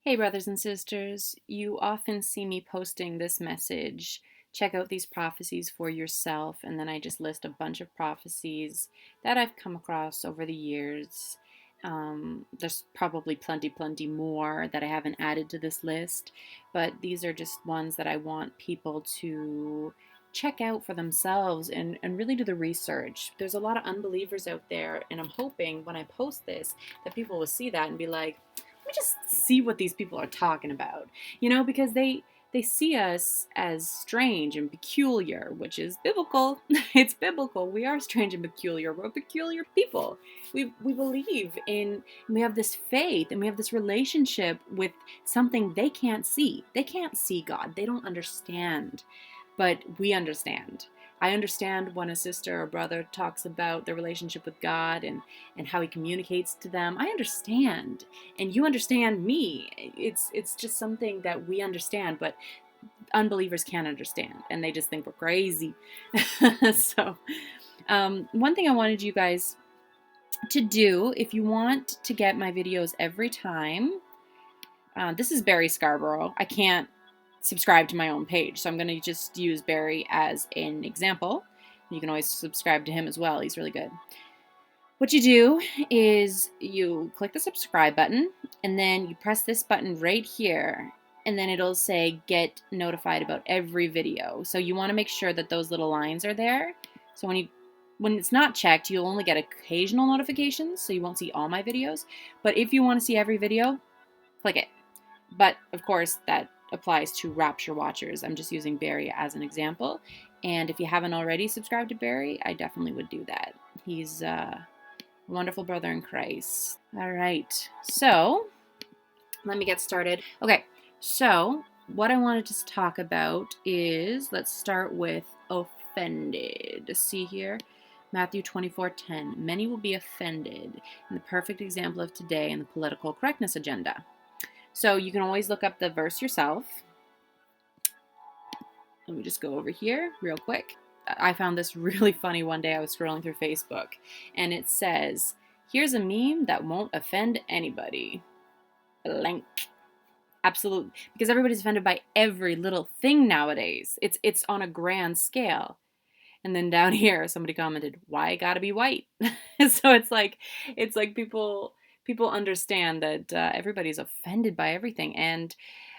Hey, brothers and sisters, you often see me posting this message. Check out these prophecies for yourself, and then I just list a bunch of prophecies that I've come across over the years. There's probably plenty more that I haven't added to this list, but these are just ones that I want people to check out for themselves and really do the research. There's a lot of unbelievers out there, and I'm hoping when I post this that people will see that and be like, let me just see what these people are talking about, because they see us as strange and peculiar, which is biblical. It's biblical. We are strange and peculiar. We're peculiar people. We believe in, we have this faith, and we have this relationship with something they can't see. They can't see God. They don't understand, but we understand. I understand when a sister or brother talks about their relationship with God and how he communicates to them. I understand. And you understand me. It's just something that we understand, but unbelievers can't understand. And they just think we're crazy. So, one thing I wanted you guys to do, if you want to get my videos every time, this is Barry Scarborough. I can't subscribe to my own page, so I'm going to just use Barry as an example. You can always subscribe to him as well. He's really good. What you do is you click the subscribe button, and then you press this button right here, and then it'll say get notified about every video. So you want to make sure that those little lines are there. So when it's not checked, you'll only get occasional notifications, so you won't see all my videos. But if you want to see every video, click it. But of course, that applies to Rapture watchers. I'm just using Barry as an example. And if you haven't already subscribed to Barry, I definitely would do that. He's a wonderful brother in Christ. All right, so let me get started. Okay, so what I wanted to talk about is, let's start with offended. See here, Matthew 24:10. Many will be offended, in the perfect example of today in the political correctness agenda. So you can always look up the verse yourself. Let me just go over here real quick. I found this really funny one day. I was scrolling through Facebook, and it says, here's a meme that won't offend anybody. Blank. Absolutely. Because everybody's offended by every little thing nowadays. It's on a grand scale. And then down here, somebody commented, why gotta be white? So it's like people understand that everybody's offended by everything. And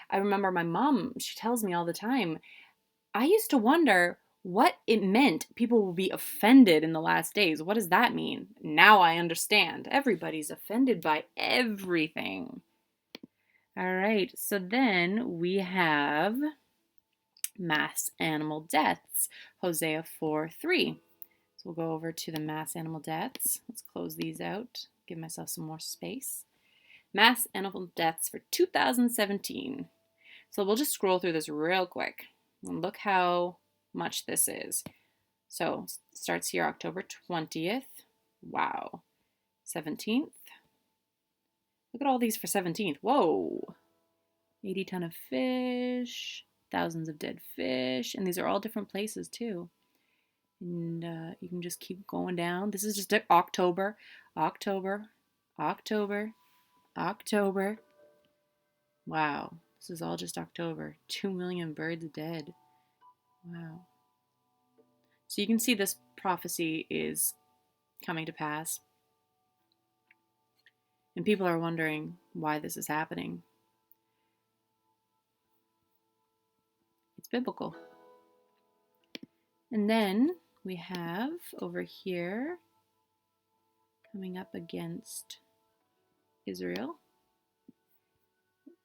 I remember my mom, she tells me all the time, I used to wonder what it meant people will be offended in the last days. What does that mean? Now I understand. Everybody's offended by everything. All right, so then we have mass animal deaths, Hosea 4:3. So we'll go over to the mass animal deaths. Let's close these out, give myself some more space. Mass animal deaths for 2017. So we'll just scroll through this real quick and look how much this is. So it starts here October 20th. Wow. 17th. Look at all these for 17th. Whoa. 80 ton of fish, thousands of dead fish, and these are all different places too. And you can just keep going down. This is just October, October, October, October. Wow, this is all just October. 2 million birds dead. Wow. So you can see this prophecy is coming to pass. And people are wondering why this is happening. It's biblical. And then we have over here, coming up against Israel,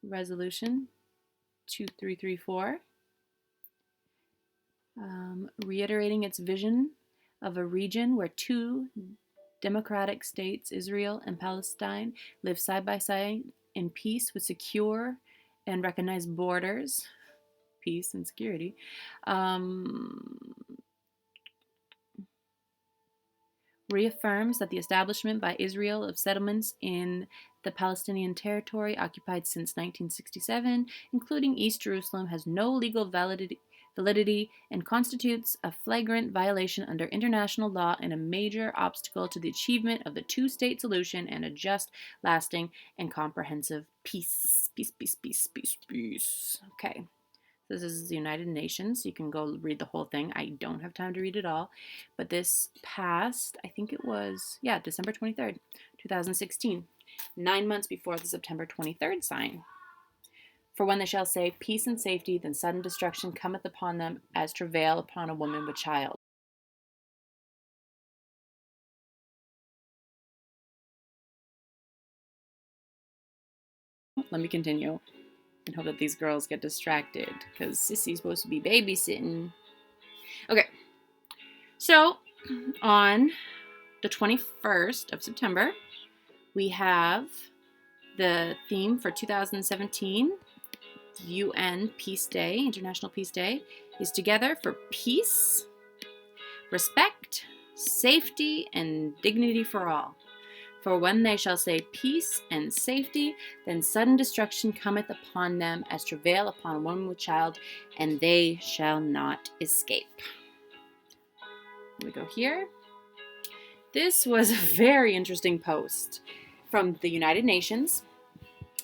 Resolution 2334, reiterating its vision of a region where two democratic states, Israel and Palestine, live side by side in peace with secure and recognized borders, peace and security. Reaffirms that the establishment by Israel of settlements in the Palestinian territory occupied since 1967, including East Jerusalem, has no legal validity and constitutes a flagrant violation under international law and a major obstacle to the achievement of the two-state solution and a just, lasting, and comprehensive peace. Peace, peace, peace, peace, peace. Okay. This is the United Nations. You can go read the whole thing. I don't have time to read it all. But this passed, I think it was, December 23rd, 2016. 9 months before the September 23rd sign. For when they shall say peace and safety, then sudden destruction cometh upon them as travail upon a woman with child. Let me continue and hope that these girls get distracted because Sissy's supposed to be babysitting. Okay, so on the 21st of September, we have the theme for 2017, UN Peace Day, International Peace Day, is Together for Peace, Respect, Safety, and Dignity for All. For when they shall say peace and safety, then sudden destruction cometh upon them as travail upon a woman with child, and they shall not escape. We go here. This was a very interesting post from the United Nations.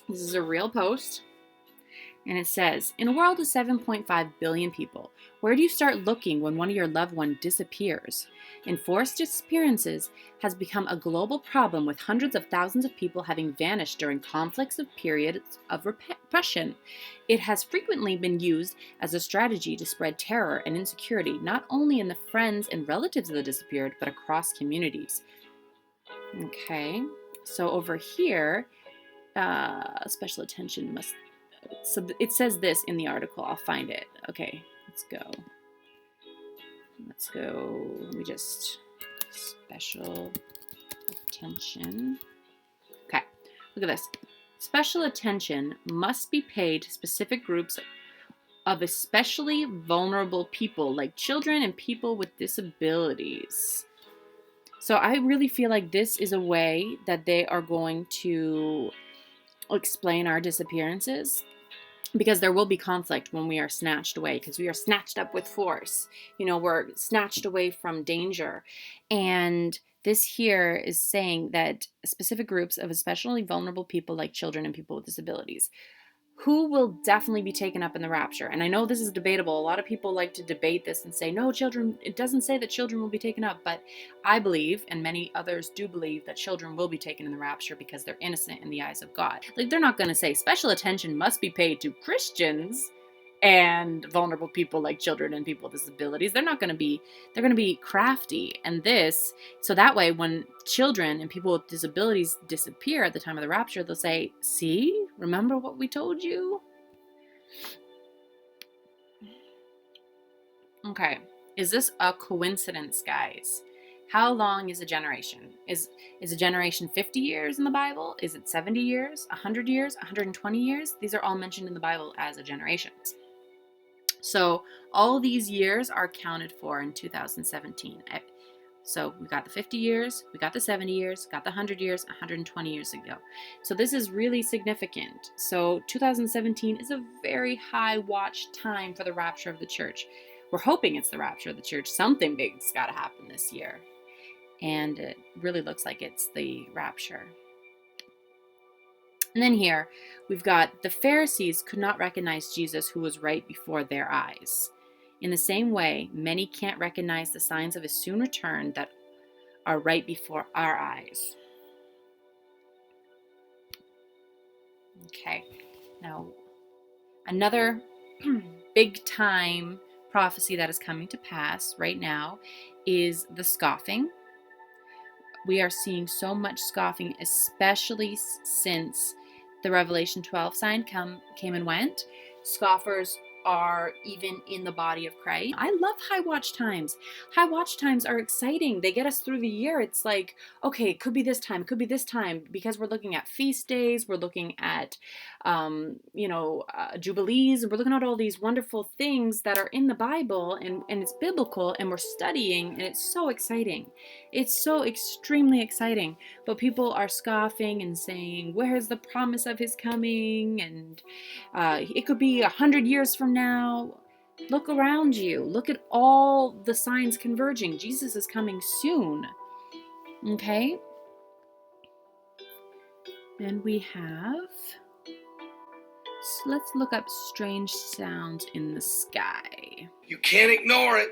This is a real post. And it says, in a world of 7.5 billion people, where do you start looking when one of your loved ones disappears? Enforced disappearances has become a global problem, with hundreds of thousands of people having vanished during conflicts of periods of repression. It has frequently been used as a strategy to spread terror and insecurity, not only in the friends and relatives of the disappeared, but across communities. Okay, so over here, special attention must... So it says this in the article. I'll find it. Okay, let's go. Let me just... Special attention. Okay, look at this. Special attention must be paid to specific groups of especially vulnerable people, like children and people with disabilities. So I really feel like this is a way that they are going to explain our disappearances, because there will be conflict when we are snatched away, because we are snatched up with force. You know, we're snatched away from danger. And this here is saying that specific groups of especially vulnerable people, like children and people with disabilities, who will definitely be taken up in the rapture. And I know this is debatable. A lot of people like to debate this and say, no, children, it doesn't say that children will be taken up. But I believe, and many others do believe, that children will be taken in the rapture because they're innocent in the eyes of God. Like, they're not going to say special attention must be paid to Christians and vulnerable people like children and people with disabilities. They're going to be crafty. And this, so that way when children and people with disabilities disappear at the time of the rapture, they'll say, see, remember what we told you? Okay, is this a coincidence, guys? How long is a generation? Is a generation 50 years in the Bible? Is it 70 years, 100 years, 120 years? These are all mentioned in the Bible as a generation. So all these years are accounted for in 2017. So we got the 50 years, we got the 70 years, got the 100 years, 120 years ago. So this is really significant. So 2017 is a very high watch time for the rapture of the church. We're hoping it's the rapture of the church. Something big's got to happen this year. And it really looks like it's the rapture. And then here, we've got the Pharisees could not recognize Jesus, who was right before their eyes. In the same way, many can't recognize the signs of his soon return that are right before our eyes. Okay, now another big time prophecy that is coming to pass right now is the scoffing. We are seeing so much scoffing, especially since the Revelation 12 sign came and went. Scoffers are even in the body of Christ. I love high watch times. High watch times are exciting. They get us through the year. It's like, okay, it could be this time, because we're looking at feast days, we're looking at, jubilees, we're looking at all these wonderful things that are in the Bible, and it's biblical, and we're studying, and it's so exciting. It's so extremely exciting. But people are scoffing and saying, where's the promise of his coming? And it could be 100 years from now. Look around you. Look at all the signs converging. Jesus is coming soon. Okay? And we have... So let's look up strange sounds in the sky. You can't ignore it.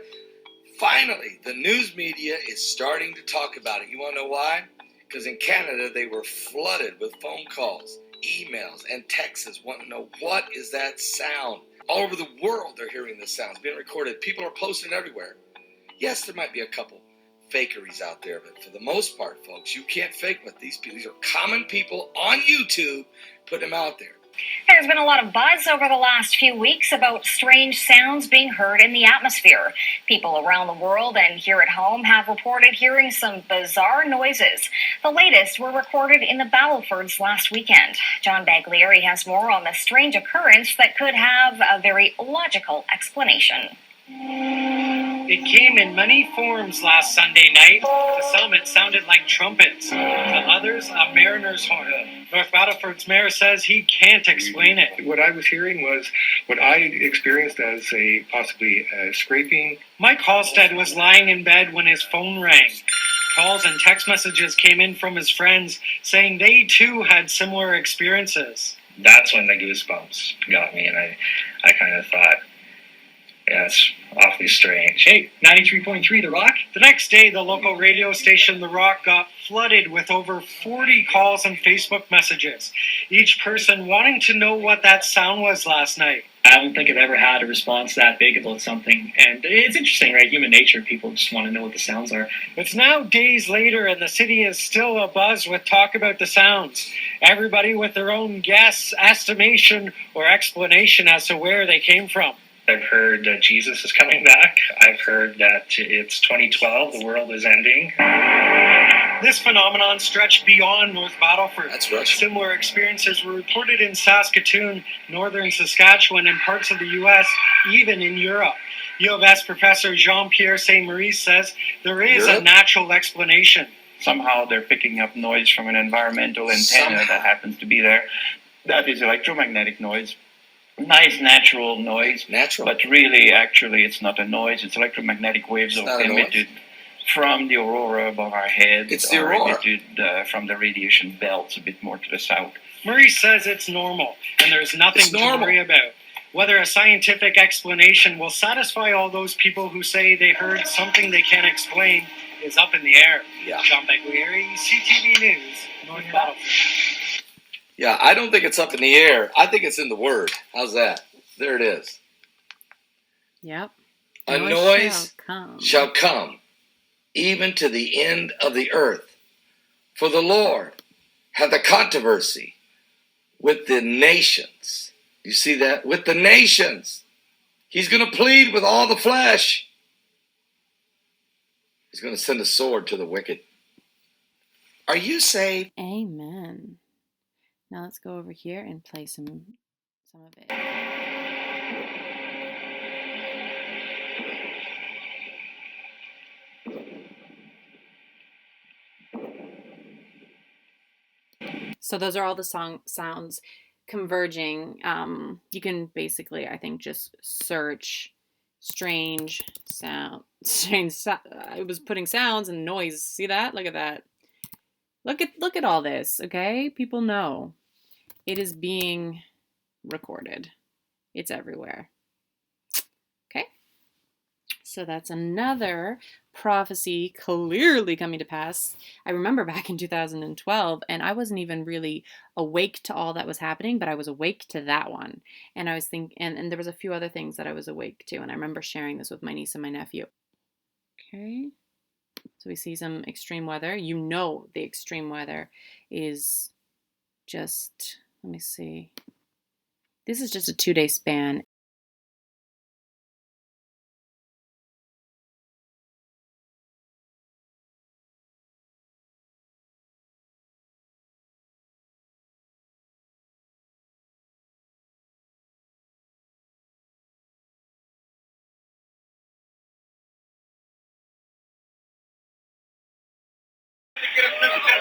Finally, the news media is starting to talk about it. You want to know why? Because in Canada, they were flooded with phone calls, emails, and texts wanting to know, what is that sound? All over the world, they're hearing this sound. It's being recorded. People are posting everywhere. Yes, there might be a couple fakeries out there, but for the most part, folks, you can't fake with these people. These are common people on YouTube putting them out there. There's been a lot of buzz over the last few weeks about strange sounds being heard in the atmosphere. People around the world and here at home have reported hearing some bizarre noises. The latest were recorded in the Battlefords last weekend. John Baglieri has more on the strange occurrence that could have a very logical explanation. It came in many forms last Sunday night. To some, it sounded like trumpets. To others, a mariner's horn. North Battleford's mayor says he can't explain it. What I was hearing was what I experienced as possibly scraping. Mike Halstead was lying in bed when his phone rang. Calls and text messages came in from his friends saying they too had similar experiences. That's when the goosebumps got me, and I kind of thought, yeah, it's awfully strange. Hey, 93.3 The Rock? The next day, the local radio station The Rock got flooded with over 40 calls and Facebook messages, each person wanting to know what that sound was last night. I don't think I've ever had a response that big about something. And it's interesting, right? Human nature, people just want to know what the sounds are. It's now days later, and the city is still abuzz with talk about the sounds. Everybody with their own guess, estimation, or explanation as to where they came from. I've heard that Jesus is coming back. I've heard that it's 2012, the world is ending. This phenomenon stretched beyond North Battleford. That's right. Similar experiences were reported in Saskatoon, northern Saskatchewan, and parts of the U.S., even in Europe. U of S professor Jean-Pierre Saint-Maurice says there is a natural explanation. Somehow they're picking up noise from an environmental antenna that happens to be there. That is electromagnetic noise. Nice natural noise, but really, actually, it's not a noise. It's electromagnetic waves emitted from the aurora above our head. It's the aurora. Emitted from the radiation belts a bit more to the south. Maurice says it's normal, and there's nothing to worry about. Whether a scientific explanation will satisfy all those people who say they heard something they can't explain is up in the air. Yeah. John Baglieri, CTV News, North Battleford. Yeah, I don't think it's up in the air. I think it's in the Word. How's that? There it is. Yep. A noise shall come, even to the end of the earth. For the Lord hath a controversy with the nations. You see that? With the nations. He's going to plead with all the flesh. He's going to send a sword to the wicked. Are you saved? Amen. Now let's go over here and play some of it. So those are all the sounds converging. You can basically, I think, just search strange sound. I was putting sounds and noise. See that? Look at that. Look at all this. Okay, people know. It is being recorded. It's everywhere. Okay? So that's another prophecy clearly coming to pass. I remember back in 2012, and I wasn't even really awake to all that was happening, but I was awake to that one. And I was thinking, and there was a few other things that I was awake to, and I remember sharing this with my niece and my nephew. Okay? So we see some extreme weather. You know the extreme weather is just... Let me see. This is just a 2-day span.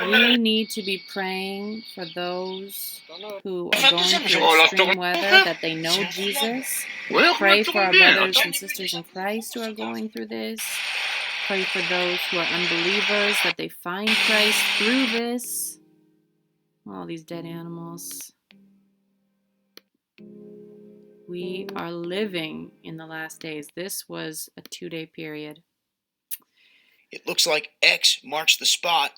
We need to be praying for those who are going through extreme weather, that they know Jesus. Pray for our brothers and sisters in Christ who are going through this. Pray for those who are unbelievers, that they find Christ through this. All these dead animals. We are living in the last days. This was a 2-day period. It looks like X marks the spot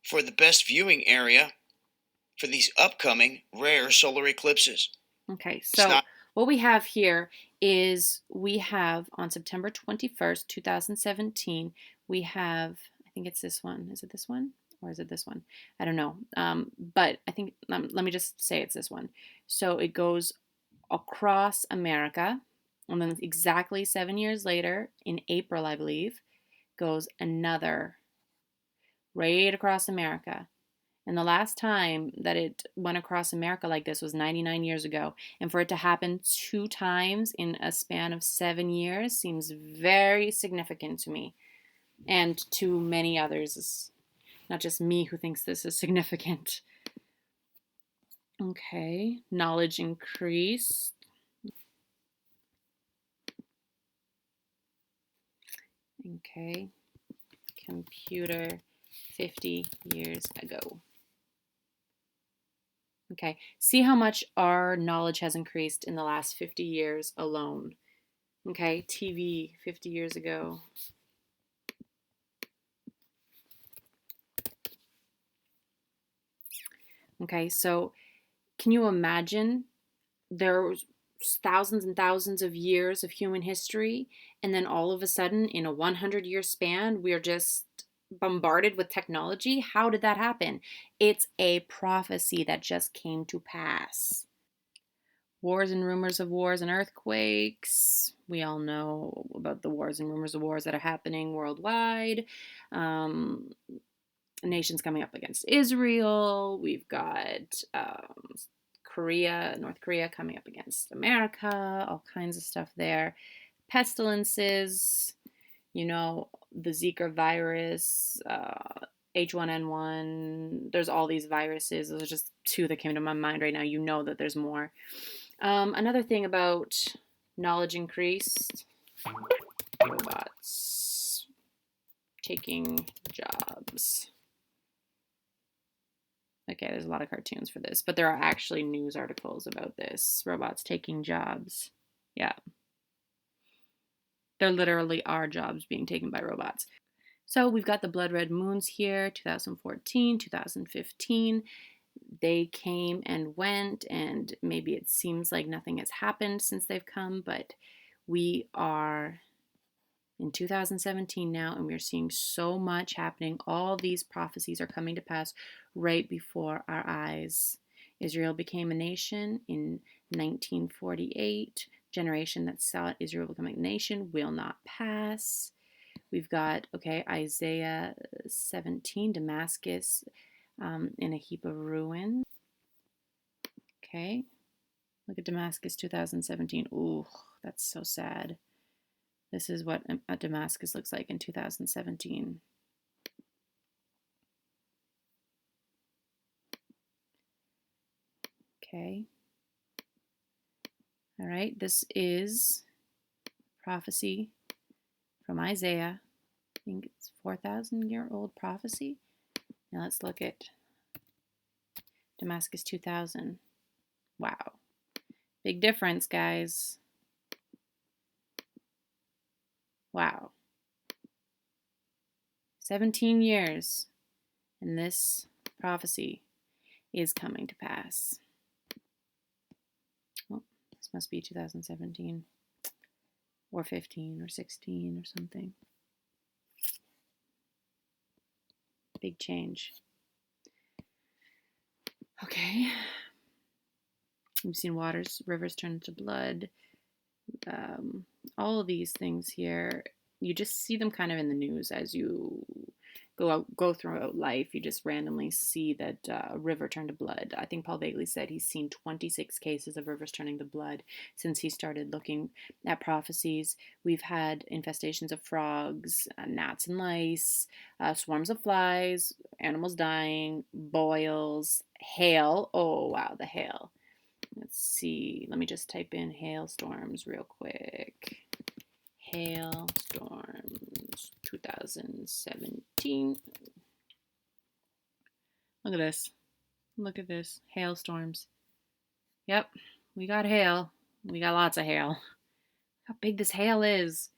for the best viewing area for these upcoming rare solar eclipses. Okay, so what we have here is we have on September 21st, 2017, we have, I think it's this one. Is it this one? Or is it this one? I don't know. But I think, let me just say it's this one. So it goes across America, and then exactly 7 years later, in April, I believe, goes another right across America. And the last time that it went across America like this was 99 years ago. And for it to happen 2 times in a span of 7 years seems very significant to me. And to many others. It's not just me who thinks this is significant. Okay, knowledge increased. Okay, computer 50 years ago. Okay, see how much our knowledge has increased in the last 50 years alone. Okay, TV 50 years ago. Okay, so can you imagine there's thousands and thousands of years of human history, and then all of a sudden in a 100-year span, we're just bombarded with technology? How did that happen? It's a prophecy that just came to pass. Wars and rumors of wars and earthquakes. We all know about the wars and rumors of wars that are happening worldwide. Nations coming up against Israel. We've got North Korea coming up against America. All kinds of stuff there. Pestilences. You know, the Zika virus, H1N1. There's all these viruses. Those are just 2 that came to my mind right now. You know that there's more. Another thing about knowledge increased. Robots taking jobs. Okay, there's a lot of cartoons for this, but there are actually news articles about this. Robots taking jobs. Yeah. There literally are jobs being taken by robots. So we've got the blood red moons here, 2014, 2015. They came and went, and maybe it seems like nothing has happened since they've come, but we are in 2017 now, and we're seeing so much happening. All these prophecies are coming to pass right before our eyes. Israel became a nation in 1948. Generation that saw Israel becoming a nation will not pass. We've got, okay, Isaiah 17, Damascus in a heap of ruin. Okay, look at Damascus 2017. Ooh, that's so sad. This is what Damascus looks like in 2017. Okay. All right, this is prophecy from Isaiah. I think it's 4,000-year-old prophecy. Now let's look at Damascus 2000. Wow. Big difference, guys. Wow. 17 years, and this prophecy is coming to pass. Oh, this must be 2017 or 15 or 16 or something. Big change. Okay. We've seen rivers turn into blood. All of these things here, you just see them kind of in the news as you go throughout life, you just randomly see that a river turned to blood. I think Paul Bailey said he's seen 26 cases of rivers turning to blood since he started looking at prophecies. We've had infestations of frogs, gnats and lice, swarms of flies, animals dying, boils, hail. Oh, wow, the hail. Let's see. Let me just type in hailstorms real quick. Hailstorms 2017. Look at this. Look at this. Hailstorms. Yep, we got hail. We got lots of hail. How big this hail is.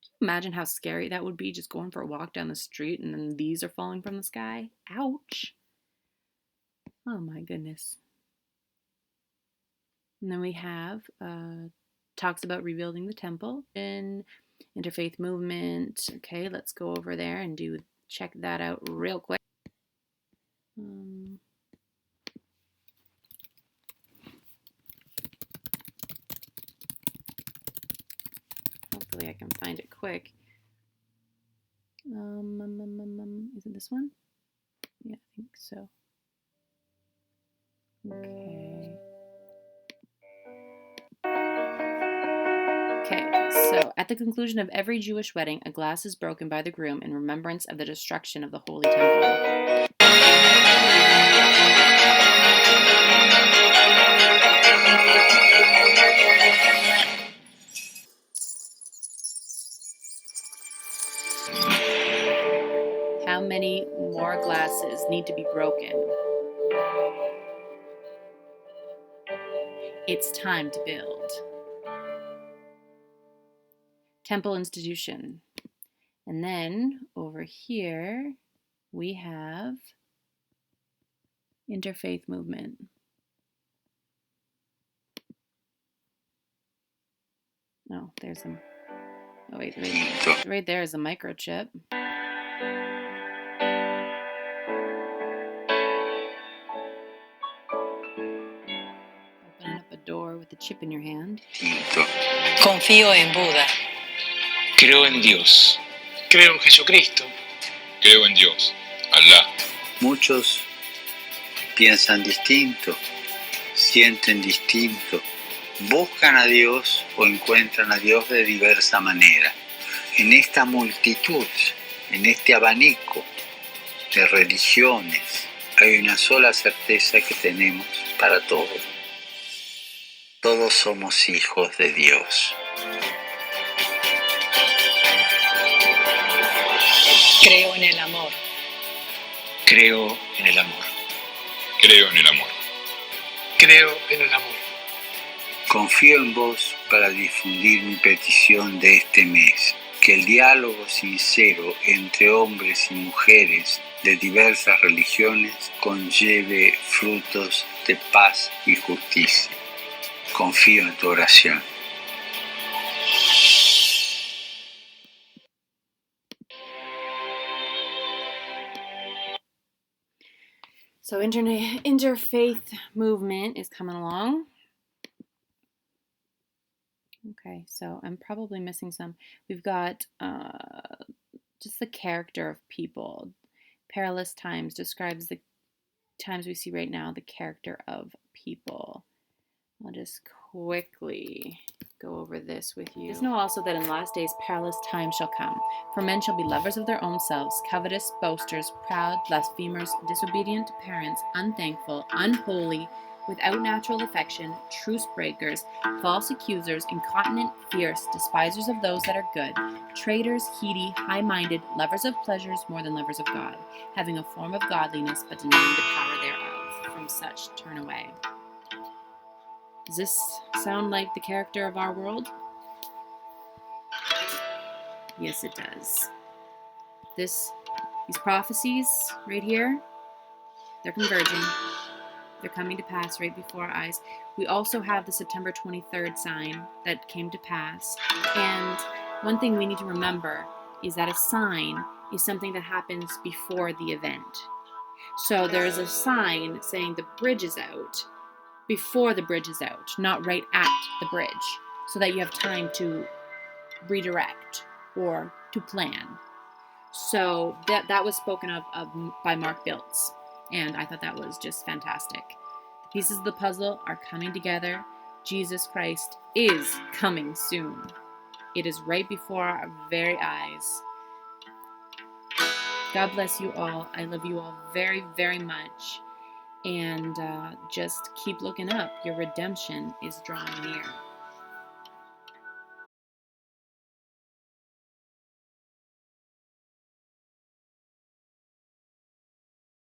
Can you imagine how scary that would be, just going for a walk down the street and then these are falling from the sky? Ouch. Oh my goodness. And then we have talks about rebuilding the temple in Interfaith Movement. Okay, let's go over there and check that out real quick. Hopefully I can find it quick. Is it this one? Yeah, I think so. Okay. Okay, so at the conclusion of every Jewish wedding, a glass is broken by the groom in remembrance of the destruction of the Holy Temple. How many more glasses need to be broken? It's time to build. Temple institution. And then over here we have Interfaith Movement. Oh, there's some. Oh, wait. Right there is a microchip. Opening up a door with a chip in your hand. Confío en Buda. Creo en Dios. Creo en Jesucristo. Creo en Dios. Alá. Muchos piensan distinto, sienten distinto, buscan a Dios o encuentran a Dios de diversa manera. En esta multitud, en este abanico de religiones, hay una sola certeza que tenemos para todos. Todos somos hijos de Dios. Creo en el amor. Creo en el amor. Creo en el amor. Creo en el amor. Confío en vos para difundir mi petición de este mes, que el diálogo sincero entre hombres y mujeres de diversas religiones conlleve frutos de paz y justicia. Confío en tu oración. So Interfaith Movement is coming along. Okay, so I'm probably missing some. We've got just the character of people. Perilous times describes the times we see right now, the character of people. I'll just quickly go over this with you. Just know also that in the last days perilous times shall come. For men shall be lovers of their own selves, covetous, boasters, proud, blasphemers, disobedient to parents, unthankful, unholy, without natural affection, truce breakers, false accusers, incontinent, fierce, despisers of those that are good, traitors, heady, high-minded, lovers of pleasures more than lovers of God, having a form of godliness but denying the power thereof. From such turn away. Does this sound like the character of our world? Yes, it does. These prophecies right here, they're converging. They're coming to pass right before our eyes. We also have the September 23rd sign that came to pass. And one thing we need to remember is that a sign is something that happens before the event. So there's a sign saying the bridge is out before the bridge is out, not right at the bridge, so that you have time to redirect or to plan. So that was spoken of by Mark Biltz, and I thought that was just fantastic. The pieces of the puzzle are coming together. Jesus Christ is coming soon. It is right before our very eyes. God bless you all. I love you all very, very much. And just keep looking up. Your redemption is drawing near.